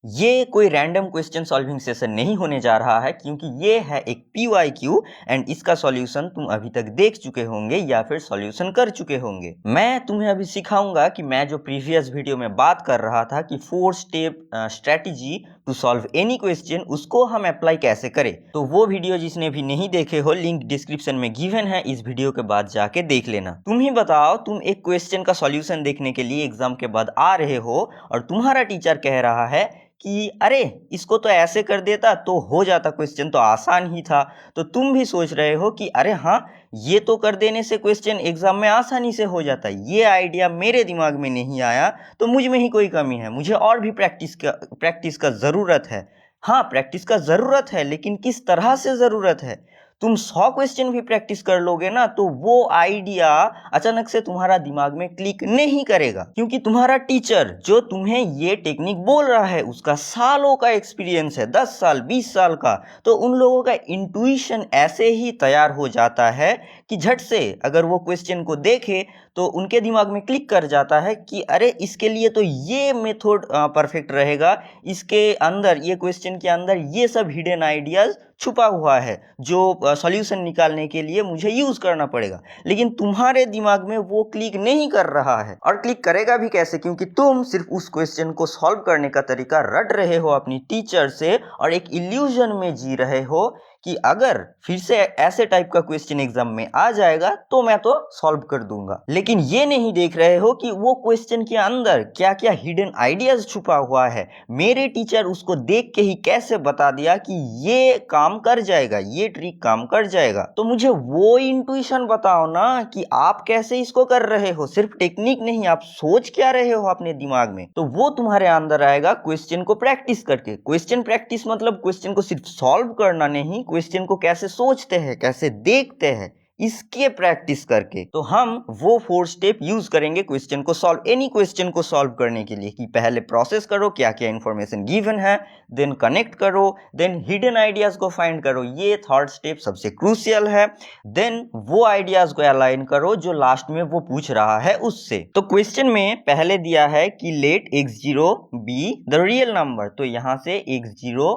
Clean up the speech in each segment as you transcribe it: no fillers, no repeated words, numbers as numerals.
ये कोई random question solving session नहीं होने जा रहा है, क्योंकि ये है एक PYQ एंड इसका सॉल्यूशन तुम अभी तक देख चुके होंगे या फिर सॉल्यूशन कर चुके होंगे। मैं तुम्हें अभी सिखाऊंगा कि मैं जो प्रीवियस वीडियो में बात कर रहा था कि 4 step strategy to solve any question, उसको हम अप्लाई कैसे करें। तो वो वीडियो जिसने भी नहीं देखे हो, लिंक डिस्क्रिप्शन में गिवन है, इस वीडियो के बाद जाके देख लेना। तुम ही बताओ, तुम एक क्वेश्चन का सॉल्यूशन देखने के लिए एग्जाम के बाद आ रहे हो और तुम्हारा टीचर कह रहा है कि अरे इसको तो ऐसे कर देता तो हो जाता, क्वेश्चन तो आसान ही था। तो तुम भी सोच रहे हो कि अरे हाँ, ये तो कर देने से क्वेश्चन एग्जाम में आसानी से हो जाता। ये आइडिया मेरे दिमाग में नहीं आया, तो मुझ में ही कोई कमी है, मुझे और भी प्रैक्टिस का ज़रूरत है। हाँ, प्रैक्टिस का ज़रूरत है, लेकिन किस तरह से ज़रूरत है। तुम 100 क्वेश्चन भी प्रैक्टिस कर लोगे ना, तो वो आइडिया अचानक से तुम्हारा दिमाग में क्लिक नहीं करेगा, क्योंकि तुम्हारा टीचर जो तुम्हें ये टेक्निक बोल रहा है उसका सालों का एक्सपीरियंस है, 10 साल 20 साल का। तो उन लोगों का इंट्यूशन ऐसे ही तैयार हो जाता है कि झट से अगर वो क्वेश्चन को देखे तो उनके दिमाग में क्लिक कर जाता है कि अरे इसके लिए तो ये मेथड परफेक्ट रहेगा, इसके अंदर, ये क्वेश्चन के अंदर ये सब हिडन आइडियाज छुपा हुआ है जो सॉल्यूशन निकालने के लिए मुझे यूज करना पड़ेगा। लेकिन तुम्हारे दिमाग में वो क्लिक नहीं कर रहा है, और क्लिक करेगा भी कैसे, क्योंकि तुम सिर्फ उस क्वेश्चन को सॉल्व करने का तरीका रट रहे हो अपनी टीचर से और एक इल्यूजन में जी रहे हो कि अगर फिर से ऐसे टाइप का क्वेश्चन एग्जाम में आ जाएगा तो मैं तो सॉल्व कर दूंगा। लेकिन ये नहीं देख रहे हो कि वो क्वेश्चन के अंदर क्या क्या हिडन आइडियाज छुपा हुआ है। मेरे टीचर उसको देख के ही कैसे बता दिया कि ये काम कर जाएगा, ये ट्रिक काम कर जाएगा। तो मुझे वो इंट्यूशन बताओ ना कि आप कैसे इसको कर रहे हो। सिर्फ टेक्निक नहीं, आप सोच क्या रहे हो अपने दिमाग में, तो वो तुम्हारे अंदर आएगा क्वेश्चन को प्रैक्टिस करके। क्वेश्चन प्रैक्टिस मतलब क्वेश्चन को सिर्फ सॉल्व करना नहीं, क्वेश्चन को कैसे सोचते हैं, कैसे देखते हैं, इसके प्रैक्टिस करके। तो हम वो 4 स्टेप यूज करेंगे क्वेश्चन को सॉल्व, एनी क्वेश्चन को सॉल्व करने के लिए, कि पहले प्रोसेस करो क्या क्या इंफॉर्मेशन गिवन है, देन कनेक्ट करो, देन हिडन आइडियाज को फाइंड करो, ये 3rd स्टेप सबसे क्रूशियल है। देन वो आइडियाज को अलाइन करो जो लास्ट में वो पूछ रहा है उससे। तो क्वेश्चन में पहले दिया है कि let x0 be the real number, तो यहां से x0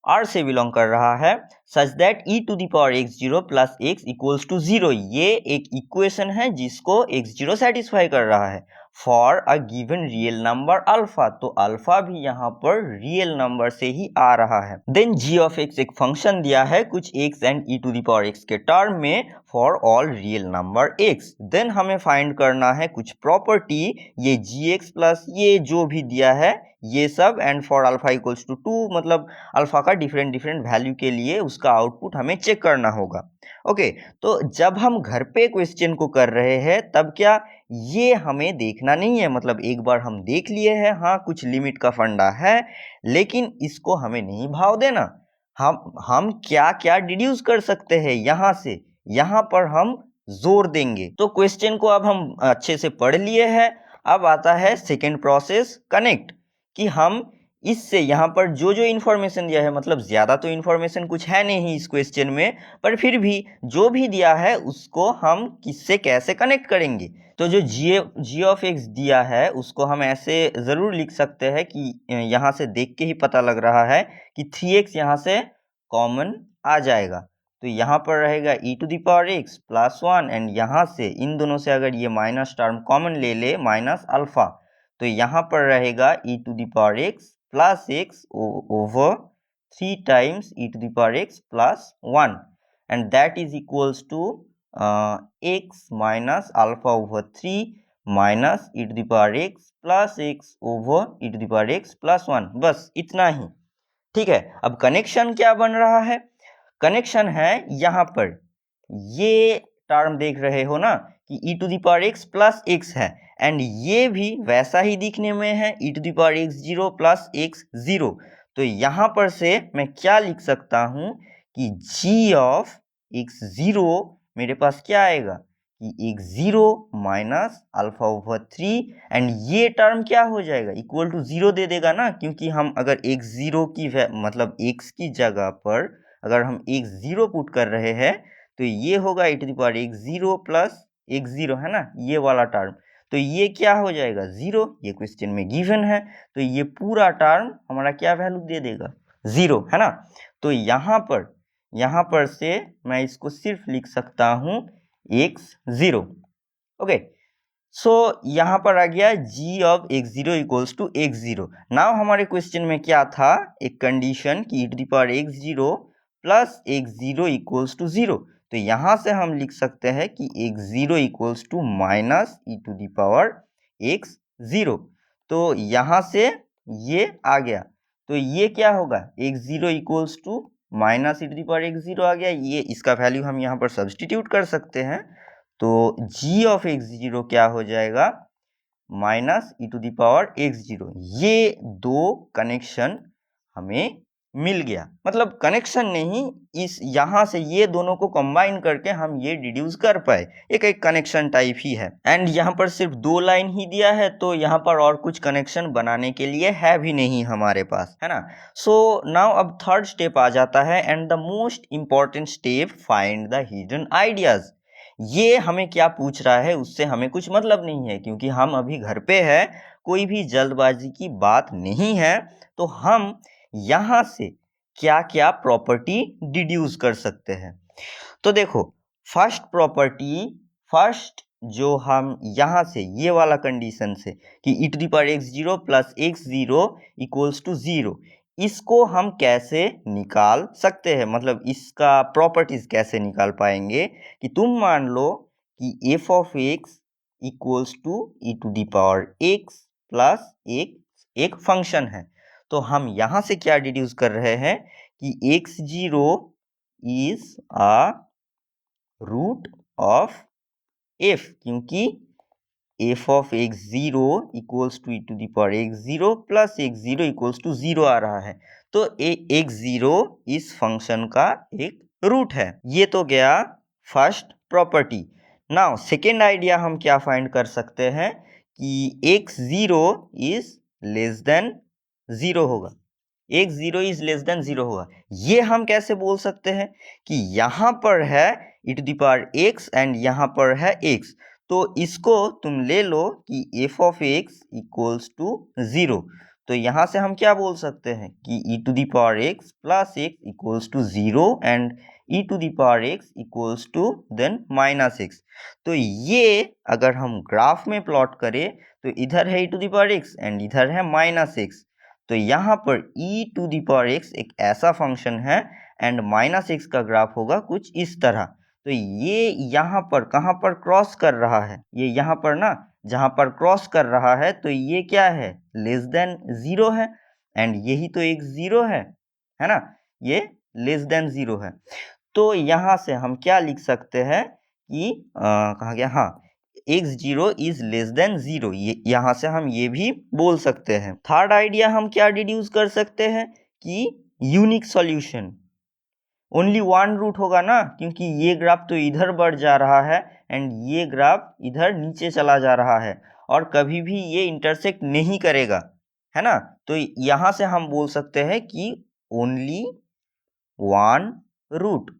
R से बिलोंग कर रहा है, such that e to the power x0 plus x equals to 0। ये एक इक्वेशन है जिसको x0 सेटिस्फाई कर रहा है for a given real number alpha. तो अल्फा भी यहाँ पर रियल नंबर से ही आ रहा है। देन g ऑफ x एक फंक्शन दिया है कुछ x and e to the power x के टर्म में for all real number x। Then हमें फाइंड करना है कुछ प्रॉपर्टी, ये gx प्लस ये जो भी दिया है ये सब, and for alpha equals to 2, मतलब अल्फा का डिफरेंट वैल्यू के लिए उसका आउटपुट हमें चेक करना होगा। ओके, तो जब हम घर पे क्वेश्चन को कर रहे हैं तब क्या ये हमें देखना नहीं है, मतलब एक बार हम देख लिए हैं, हाँ कुछ लिमिट का फंडा है, लेकिन इसको हमें नहीं भाव देना। हम क्या क्या डिड्यूस कर सकते हैं यहाँ से, यहाँ पर हम जोर देंगे। तो क्वेश्चन को अब हम अच्छे से पढ़ लिए हैं। अब आता है सेकेंड प्रोसेस, कनेक्ट, कि हम इससे यहाँ पर जो जो इन्फॉर्मेशन दिया है, मतलब ज़्यादा तो इन्फॉर्मेशन कुछ है नहीं इस क्वेश्चन में, पर फिर भी जो भी दिया है उसको हम किससे कैसे कनेक्ट करेंगे। तो जो जी ऑफ एक्स दिया है उसको हम ऐसे ज़रूर लिख सकते हैं कि यहाँ से देख के ही पता लग रहा है कि 3x यहाँ से कॉमन आ जाएगा, तो यहाँ पर रहेगा e to the power x plus 1, and यहाँ से इन दोनों से अगर ये माइनस टर्म कॉमन ले ले, माइनस अल्फा, तो यहाँ पर रहेगा e to the power x plus x over 3 times e to the power x plus 1, and that is equals to x minus alpha over 3 minus e to the power x plus x over e to the power x plus 1। बस इतना ही, ठीक है। अब connection क्या बन रहा है, connection है यहाँ पर ये टर्म देख रहे हो ना कि e to the power x plus x है, एंड ये भी वैसा ही दिखने में है, e to the power x0 plus x0। तो यहाँ पर से मैं क्या लिख सकता हूँ कि g ऑफ x0 मेरे पास क्या आएगा कि x0 minus alpha over 3, and ये टर्म क्या हो जाएगा, इक्वल टू 0 दे देगा ना, क्योंकि हम अगर x0 की मतलब x की जगह पर अगर हम x0 पुट कर रहे हैं तो ये होगा e to the power x0 plus x0, है ना, ये वाला टर्म। तो ये क्या हो जाएगा 0, ये क्वेश्चन में गिवन है, तो ये पूरा टर्म हमारा क्या वैल्यू दे देगा 0, है ना। तो यहाँ पर से मैं इसको सिर्फ लिख सकता हूँ x0। ओके, सो यहाँ पर आ गया g of x0 equals to x0। Now हमारे क्वेश्चन में क्या था, एक कंडीशन कि e to the power x0 plus x0 equals to 0। तो यहाँ से हम लिख सकते हैं कि x0 equals to minus e to the power x0। तो यहाँ से ये आ गया, तो ये क्या होगा x0 equals to minus e to the power x0 आ गया। ये इसका वैल्यू हम यहाँ पर सब्सटीट्यूट कर सकते हैं, तो g ऑफ x0 क्या हो जाएगा minus e to the power x0। ये दो कनेक्शन हमें मिल गया, मतलब कनेक्शन नहीं, इस यहाँ से ये दोनों को कंबाइन करके हम ये डिड्यूस कर पाए, एक कनेक्शन टाइप ही है। एंड यहाँ पर सिर्फ 2 लाइन ही दिया है, तो यहाँ पर और कुछ कनेक्शन बनाने के लिए है भी नहीं हमारे पास, है ना। सो नाउ अब थर्ड स्टेप आ जाता है, and the most important step, find the hidden ideas. ये हमें क्या पूछ रहा है उससे हमें कुछ मतलब नहीं है, क्योंकि हम अभी घर पे है, कोई भी जल्दबाजी की बात नहीं है। तो हम यहाँ से क्या क्या प्रॉपर्टी डिड्यूस कर सकते हैं। तो देखो, फर्स्ट प्रॉपर्टी, फर्स्ट जो हम यहाँ से ये वाला कंडीशन से कि e to the power x0 plus x0 equals to 0, इसको हम कैसे निकाल सकते हैं, मतलब इसका प्रॉपर्टीज कैसे निकाल पाएंगे कि तुम मान लो कि f of x equals to e to the power x plus एक फंक्शन है। तो हम यहाँ से क्या डिड्यूस कर रहे हैं कि x0 is a root of f, क्योंकि f of x0 equals to e to the power x0 plus x0 equals to 0 आ रहा है, तो x0 इस फंक्शन का एक रूट है। ये तो गया first property. Now second idea हम क्या फाइंड कर सकते हैं कि x0 इज लेस देन 0 होगा, x0 इज लेस देन 0 होगा। ये हम कैसे बोल सकते हैं कि यहाँ पर है e to the power x and यहाँ पर है x, तो इसको तुम ले लो कि f of x equals to 0। तो यहाँ से हम क्या बोल सकते हैं कि e to the power x plus x equals to 0 and e to the power x equals to then minus x। तो ये अगर हम ग्राफ में प्लॉट करें तो इधर है e to the power x and इधर है माइनस x। तो यहाँ पर e to the power x एक ऐसा फंक्शन है एंड माइनस x का ग्राफ होगा कुछ इस तरह। तो ये यहाँ पर कहाँ पर क्रॉस कर रहा है, ये यहाँ पर ना, जहाँ पर क्रॉस कर रहा है, तो ये क्या है लेस देन 0 है, एंड यही तो एक 0 है ना, ये लेस देन 0 है। तो यहाँ से हम क्या लिख सकते हैं कि कहाँ गया, हाँ, x0 इज लेस देन 0, ये यहाँ से हम ये भी बोल सकते हैं। थर्ड आइडिया हम क्या डिड्यूस कर सकते हैं कि unique solution, only one root होगा ना, क्योंकि ये ग्राफ तो इधर बढ़ जा रहा है एंड ये ग्राफ इधर नीचे चला जा रहा है, और कभी भी ये इंटरसेक्ट नहीं करेगा, है ना। तो यहाँ से हम बोल सकते हैं कि ओनली वन रूट,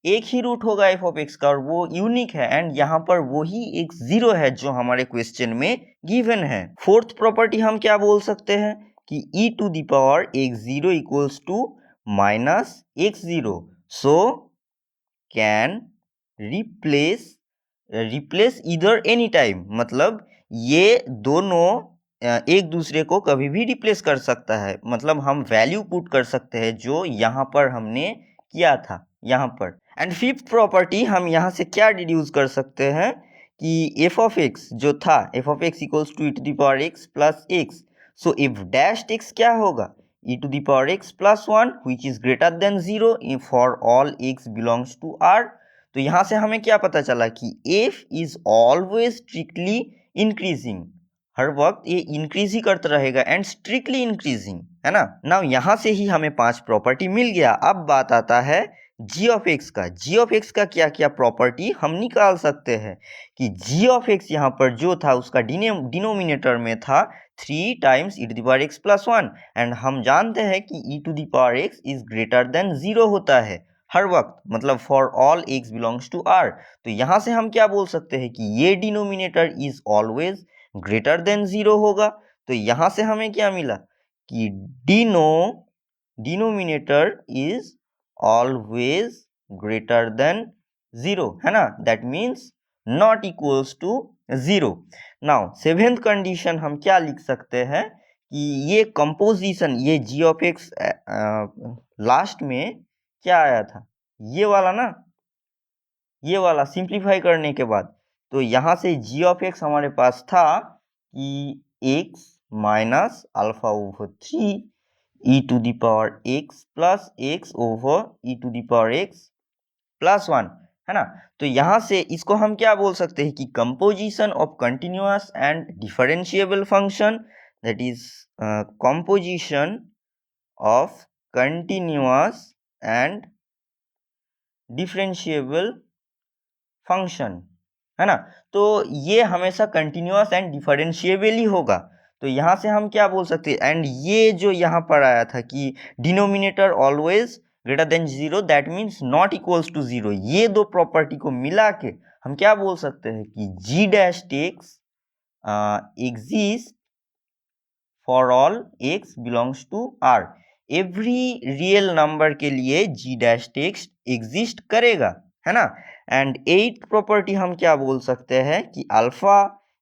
एक ही रूट होगा f ऑफ x का, और वो यूनिक है, एंड यहाँ पर वही एक 0 है जो हमारे क्वेश्चन में गिवन है। फोर्थ प्रॉपर्टी हम क्या बोल सकते हैं कि e to the power x0 equals to minus x0, so can replace इधर एनी टाइम, मतलब ये दोनों एक दूसरे को कभी भी रिप्लेस कर सकता है, मतलब हम वैल्यू पुट कर सकते हैं जो यहाँ पर हमने किया था यहाँ पर। एंड फिफ्थ प्रॉपर्टी हम यहाँ से क्या डिड्यूस कर सकते हैं कि f ऑफ x जो था, f of x equals to e to the power x plus x, so if dashed x क्या होगा e to the power x plus 1 which is greater than 0 for all x belongs to R। तो यहाँ से हमें क्या पता चला कि f is always strictly increasing, हर वक्त ये इंक्रीज ही करता रहेगा एंड स्ट्रिक्टली इंक्रीजिंग, है ना। नाउ यहाँ से ही हमें 5 प्रॉपर्टी मिल गया। अब बात आता है g ऑफ x का। g ऑफ x का क्या क्या प्रॉपर्टी हम निकाल सकते हैं कि g ऑफ x यहाँ पर जो था उसका डिनोमिनेटर में था 3 times e to the power x plus 1, and हम जानते हैं कि e to the power x is greater than 0 होता है हर वक्त, मतलब for all x belongs to r। तो यहां से हम क्या बोल सकते हैं कि ये denominator is always greater than 0 होगा। तो यहां से हमें क्या मिला कि denominator is always greater than 0, है ना। That means not equals to 0। Now seventh condition हम क्या लिख सकते हैं कि ये कंपोजिशन, ये जी ऑफ एक्स लास्ट में क्या आया था, ये वाला ना, ये वाला सिंप्लीफाई करने के बाद। तो यहाँ से जी ऑफ एक्स हमारे पास था कि x minus alpha over 3 e to the power x plus x over e to the power x plus 1, है ना। तो यहाँ से इसको हम क्या बोल सकते हैं कि composition of continuous and differentiable function, that is composition of continuous and differentiable function, है ना। तो ये हमेशा कंटिन्यूअस एंड डिफरेंशिएबल ही होगा। तो यहाँ से हम क्या बोल सकते हैं, एंड ये जो यहाँ पर आया था कि denominator always greater than 0, that means not equals to 0, ये दो प्रॉपर्टी को मिला के हम क्या बोल सकते हैं कि g dash x exist for all x belongs to r। Every real number के लिए जी डैश टेक्स एग्जिस्ट करेगा, है ना। एंड एट प्रॉपर्टी हम क्या बोल सकते हैं कि अल्फा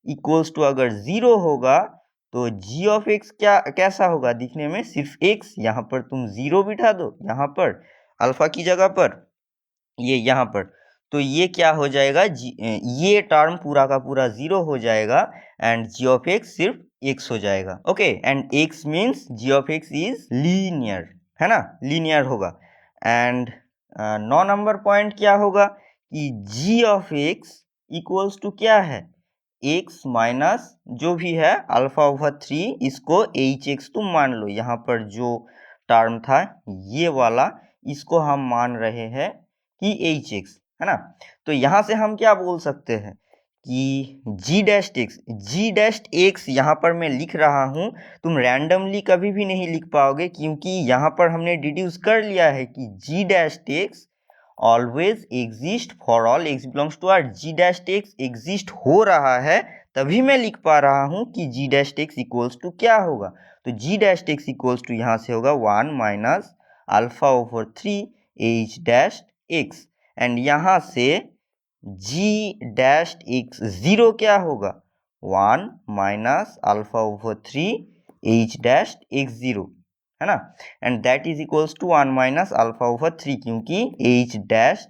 इक्वल्स टू अगर 0 होगा तो जी ऑफ एक्स क्या कैसा होगा दिखने में, सिर्फ x, यहाँ पर तुम 0 बिठा दो, यहाँ पर अल्फा की जगह पर ये यहाँ पर, तो ये क्या हो जाएगा, ये टर्म पूरा का पूरा 0 हो जाएगा एंड जी ऑफ एक्स सिर्फ x हो जाएगा। Okay, and x means g of x is linear, है ना, लीनियर होगा। एंड 9 नंबर पॉइंट क्या होगा कि g of x equals to क्या है, x माइनस जो भी है अल्फा ओवर 3, इसको एच एक्स तुम मान लो, यहाँ पर जो टर्म था ये वाला, इसको हम मान रहे हैं कि एच एक्स, है ना। तो यहाँ से हम क्या बोल सकते हैं कि जी डैश एक्स यहाँ पर मैं लिख रहा हूँ, तुम रैंडमली कभी भी नहीं लिख पाओगे, क्योंकि यहाँ पर हमने डिड्यूस कर लिया है कि g dash x always exist for all x belongs to R. G dash x exist हो रहा है, तभी मैं लिख पा रहा हूँ कि g dash x equals to क्या होगा। तो g dash x equals to यहाँ से होगा 1 minus alpha over 3 h dash x, and यहाँ से जी डैश एक्स 0 क्या होगा, 1 minus alpha over 3 h dash x 0, है ना। And that is equals to 1 minus alpha over 3, क्योंकि एच डैश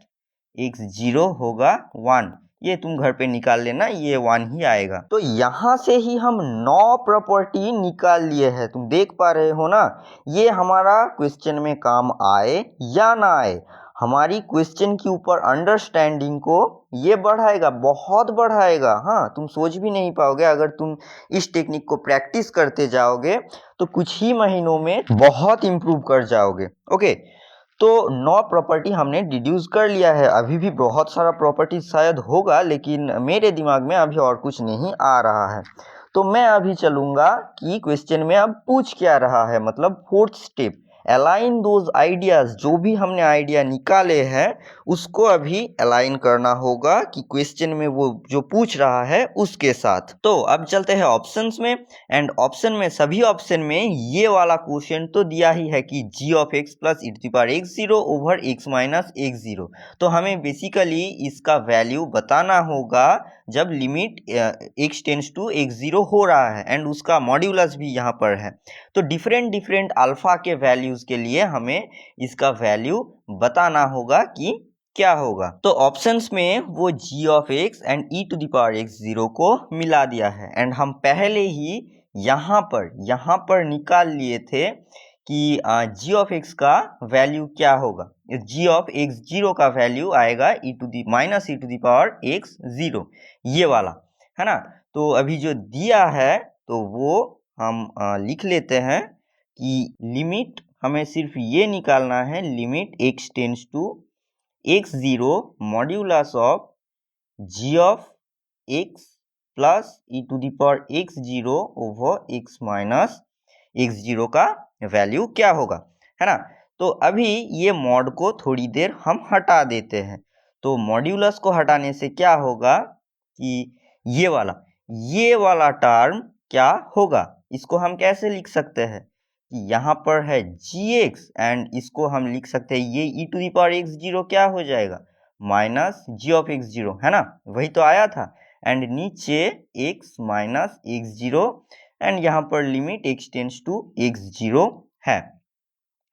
एक्स 0 होगा 1, ये तुम घर पे निकाल लेना, ये 1 ही आएगा। तो यहाँ से ही हम 9 प्रॉपर्टी निकाल लिए हैं, तुम देख पा रहे हो ना। ये हमारा क्वेश्चन में काम आए या ना आए, हमारी क्वेश्चन के ऊपर अंडरस्टैंडिंग को ये बढ़ाएगा, बहुत बढ़ाएगा। हाँ, तुम सोच भी नहीं पाओगे, अगर तुम इस टेक्निक को प्रैक्टिस करते जाओगे तो कुछ ही महीनों में बहुत इम्प्रूव कर जाओगे। ओके, तो 9 प्रॉपर्टी हमने डिड्यूस कर लिया है, अभी भी बहुत सारा प्रॉपर्टी शायद होगा, लेकिन मेरे दिमाग में अभी और कुछ नहीं आ रहा है। तो मैं अभी चलूंगा कि क्वेश्चन में अब पूछ क्या रहा है, मतलब fourth step, align those ideas, जो भी हमने आइडिया निकाले हैं उसको अभी अलाइन करना होगा कि क्वेश्चन में वो जो पूछ रहा है उसके साथ। तो अब चलते हैं ऑप्शंस में, एंड ऑप्शन में, सभी ऑप्शन में ये वाला क्वेश्चन तो दिया ही है कि g of x plus e to the power x 0 over x minus x 0। तो हमें बेसिकली इसका वैल्यू बताना होगा जब limit x tends to x 0 हो रहा है, एंड उसका मॉड्यूलस भी यहाँ पर है। तो डिफरेंट अल्फा के वैल्यूज के लिए हमें इसका वैल्यू बताना होगा कि क्या होगा। तो ऑप्शंस में वो g of x and e to the power x 0 को मिला दिया है, एंड हम पहले ही यहाँ पर निकाल लिए थे कि जी ऑफ एक्स का वैल्यू क्या होगा। जी ऑफ एक्स 0 का वैल्यू आएगा e to the minus e to the power x 0, ये वाला, है ना। तो अभी जो दिया है तो वो हम लिख लेते हैं कि लिमिट हमें सिर्फ ये निकालना है, limit x tends to x 0 modulus of g of x plus e to the power x 0 over x minus x 0 का वैल्यू क्या होगा, है ना। तो अभी ये मॉड को थोड़ी देर हम हटा देते हैं। तो मॉड्यूलस को हटाने से क्या होगा कि ये वाला टर्म क्या होगा, इसको हम कैसे लिख सकते हैं कि यहाँ पर है gx एंड इसको हम लिख सकते हैं ये e to the power x0 क्या हो जाएगा माइनस g ऑफ x0, है ना, वही तो आया था। एंड नीचे x माइनस x0 एंड यहाँ पर limit x tends to x0 है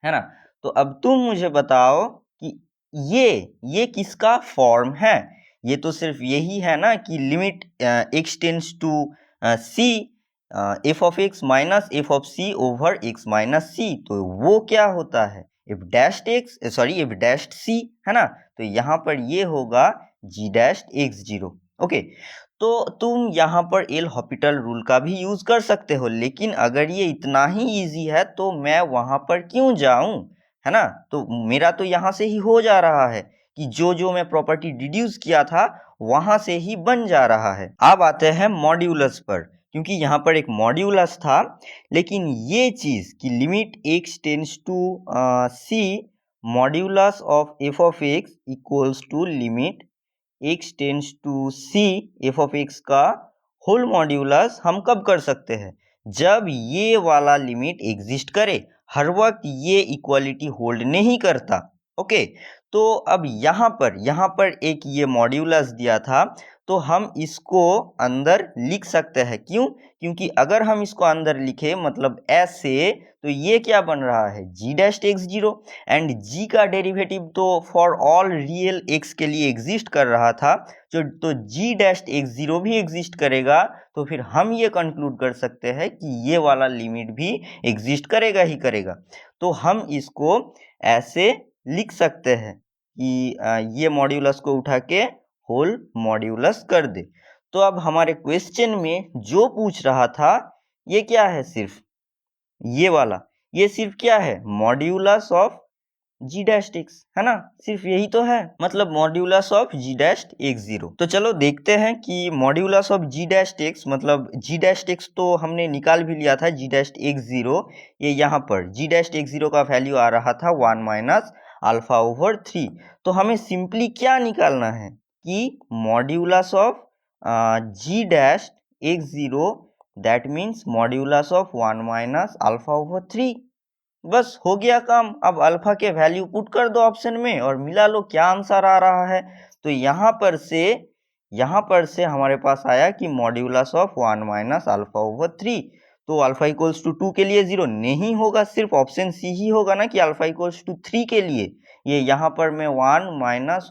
ना। तो अब तुम मुझे बताओ कि ये किसका फॉर्म है। ये तो सिर्फ यही है ना कि limit x tends to c f of x minus f of c over x minus c, तो वो क्या होता है f dashed x f dashed c, है ना। तो यहाँ पर ये होगा g dashed x zero. Okay, तो तुम यहाँ पर एल हॉपिटल रूल का भी यूज कर सकते हो, लेकिन अगर ये इतना ही इजी है तो मैं वहां पर क्यों जाऊं, है ना। तो मेरा तो यहाँ से ही हो जा रहा है कि जो मैं प्रॉपर्टी डिड्यूस किया था वहां से ही बन जा रहा है। अब आते हैं मॉड्यूलस पर, क्योंकि यहाँ पर एक मॉड्यूलस था, लेकिन ये चीज कि limit x tends to c modulus of f of x equals to limit x tends to c f of x का होल मॉड्यूलस हम कब कर सकते हैं, जब ये वाला लिमिट एग्जिस्ट करे। हर वक्त ये इक्वालिटी होल्ड नहीं करता। ओके, तो अब यहाँ पर एक ये मॉड्यूलस दिया था, तो हम इसको अंदर लिख सकते हैं। क्यों? क्योंकि अगर हम इसको अंदर लिखे मतलब ऐसे, तो ये क्या बन रहा है जी डैश एक्स जीरो, एंड जी का डेरिवेटिव तो फॉर ऑल रियल एक्स के लिए एग्जिस्ट कर रहा था, तो जी डैश एक्स जीरो भी एग्जिस्ट करेगा। तो फिर हम ये कंक्लूड कर सकते हैं कि ये वाला लिमिट भी एग्जिस्ट करेगा ही करेगा। तो हम इसको ऐसे लिख सकते हैं कि ये मॉड्यूलस को उठा के होल मॉड्यूलस कर दे। तो अब हमारे क्वेश्चन में जो पूछ रहा था ये क्या है, सिर्फ ये वाला, ये सिर्फ क्या है modulus of g dash x, है ना, सिर्फ यही तो है, मतलब modulus of g dash x zero. तो चलो देखते हैं कि modulus of g dash x मतलब जी डैश एक्स तो हमने निकाल भी लिया था, जी डैश एक्स जीरो, ये यहाँ पर जी डैश एक्स जीरो का वैल्यू आ रहा था 1 माइनस अल्फा ओवर 3। तो हमें सिंपली क्या निकालना है कि modulus of g dash x zero that means modulus of 1 minus alpha over 3। बस हो गया काम। अब अल्फा के वैल्यू पुट कर दो ऑप्शन में और मिला लो क्या आंसर आ रहा है। तो यहाँ पर से हमारे पास आया कि modulus of 1 minus alpha over 3। तो अल्फा इक्वल्स टू 2 के लिए 0 नहीं होगा, सिर्फ ऑप्शन सी ही होगा ना कि अल्फा इक्वल्स टू 3 के लिए। ये यहाँ पर मैं 1 minus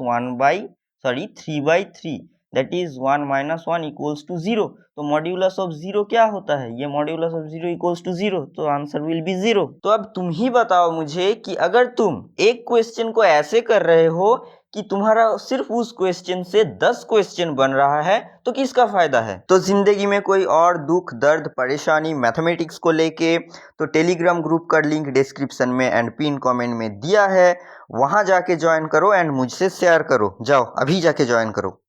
3/3 that is 1 minus 1 equals to 0। तो मॉड्यूलस ऑफ 0 क्या होता है, ये मॉड्यूलस ऑफ 0 इक्वल्स टू 0, तो आंसर विल बी 0। तो अब तुम ही बताओ मुझे कि अगर तुम एक क्वेश्चन को ऐसे कर रहे हो कि तुम्हारा सिर्फ उस क्वेश्चन से 10 क्वेश्चन बन रहा है, तो किसका फायदा है। तो जिंदगी में कोई और दुख दर्द परेशानी मैथमेटिक्स को लेके, तो टेलीग्राम ग्रुप का लिंक डिस्क्रिप्शन में एंड पिन कमेंट में दिया है, वहां जाके ज्वाइन करो एंड मुझसे शेयर करो। जाओ अभी जाके ज्वाइन करो।